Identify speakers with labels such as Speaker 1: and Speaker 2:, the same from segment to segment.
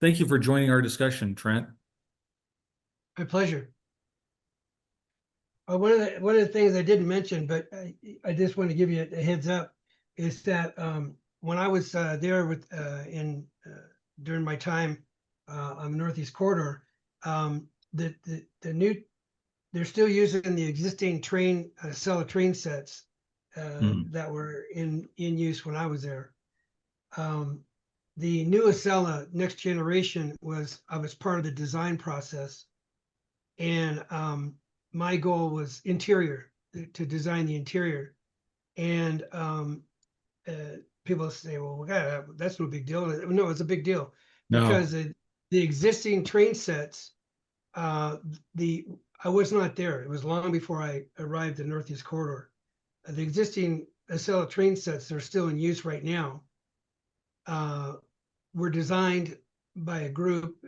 Speaker 1: Thank you for joining our discussion, Trent.
Speaker 2: My pleasure. One of the things I didn't mention, but I just want to give you a heads up, is that when I was there during my time on the Northeast Corridor, the new they're still using the existing train Acela train sets that were in use when I was there. The new Acela next generation I was part of the design process, and my goal was interior, to design the interior. And people say, well, God, that's no big deal. No, it's a big deal
Speaker 1: No.
Speaker 2: because the existing train sets, I was not there. It was long before I arrived at Northeast Corridor. The existing Acela train sets that are still in use right now were designed by a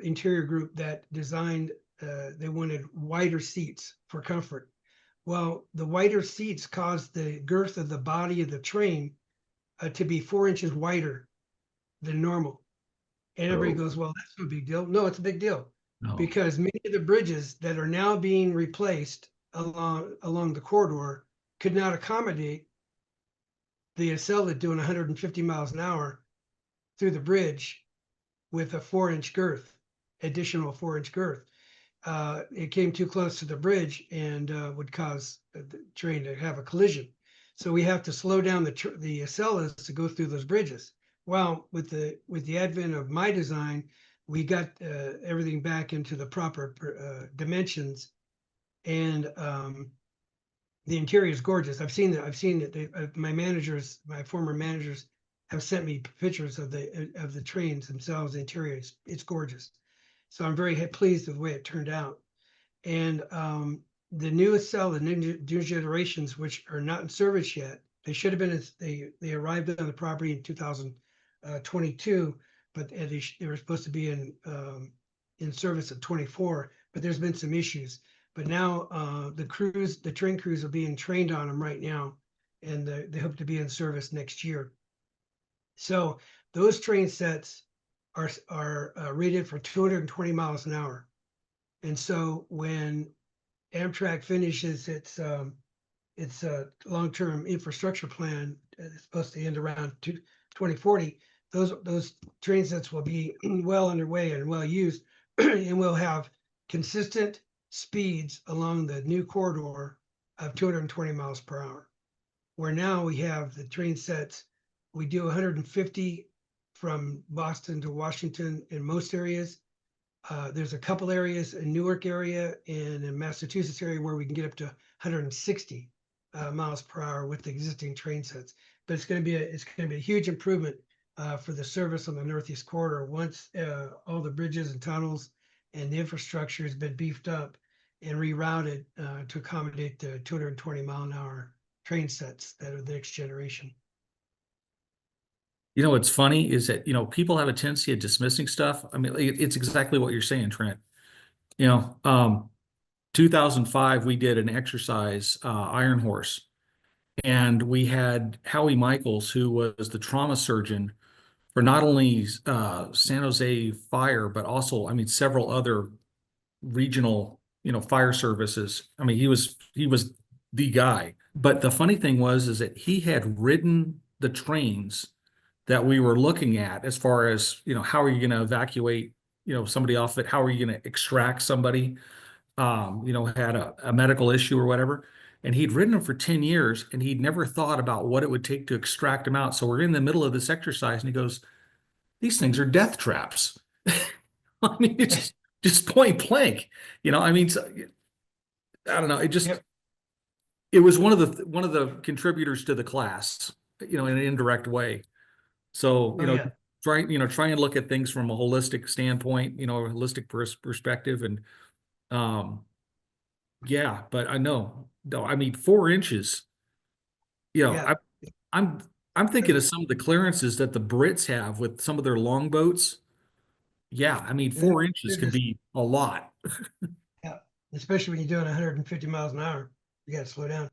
Speaker 2: interior group that designed, they wanted wider seats for comfort. Well, the wider seats caused the girth of the body of the train to be 4 inches wider than normal. And everybody goes, well, that's no big deal. No, it's a big deal,
Speaker 1: No.
Speaker 2: because many of the bridges that are now being replaced along the corridor could not accommodate the Acela doing 150 miles an hour through the bridge with a 4-inch girth, additional 4-inch girth. It came too close to the bridge and would cause the train to have a collision. So we have to slow down the Acelas to go through those bridges. Well, with the advent of my design, we got everything back into the proper dimensions, and the interior is gorgeous. I've seen it. My former managers have sent me pictures of the trains themselves. The interior it's gorgeous. So I'm very pleased with the way it turned out. And the new Acela, the new generations, which are not in service yet, they should have been. They arrived on the property in 2022, but they were supposed to be in service at 24. But there's been some issues. But now the train crews are being trained on them right now, and they hope to be in service next year. So those train sets are rated for 220 miles an hour. And so when Amtrak finishes its long-term infrastructure plan, it's supposed to end around 2040, those train sets will be well underway and well used, and we'll have consistent speeds along the new corridor of 220 miles per hour. Where now we have the train sets, we do 150 from Boston to Washington in most areas. There's a couple areas in Newark area and in Massachusetts area where we can get up to 160 miles per hour with the existing train sets. But it's going to be a huge improvement for the service on the Northeast Corridor once all the bridges and tunnels and the infrastructure has been beefed up and rerouted to accommodate the 220 mile an hour train sets that are the next generation.
Speaker 1: You know, what's funny is that, people have a tendency of dismissing stuff. I mean, it's exactly what you're saying, Trent. 2005, we did an exercise, Iron Horse, and we had Howie Michaels, who was the trauma surgeon for not only San Jose Fire, but also, I mean, several other regional, fire services. I mean, he was the guy. But the funny thing is that he had ridden the trains that we were looking at, as far as, how are you going to evacuate, somebody off it? How are you going to extract somebody, had a medical issue or whatever. And he'd ridden them for 10 years and he'd never thought about what it would take to extract them out. So we're in the middle of this exercise and he goes, these things are death traps. I mean, it's just point blank, I mean, so, I don't know.
Speaker 2: Yep.
Speaker 1: It was one of the contributors to the class, in an indirect way. So,
Speaker 2: Yeah.
Speaker 1: try and look at things from a holistic standpoint, a holistic perspective. And, yeah, but I know, no, I mean, 4 inches,
Speaker 2: Yeah.
Speaker 1: I'm, I'm thinking of some of the clearances that the Brits have with some of their longboats. Yeah. I mean,
Speaker 2: And
Speaker 1: 4 inches could be a lot.
Speaker 2: yeah, especially when you're doing 150 miles an hour, you got to slow down.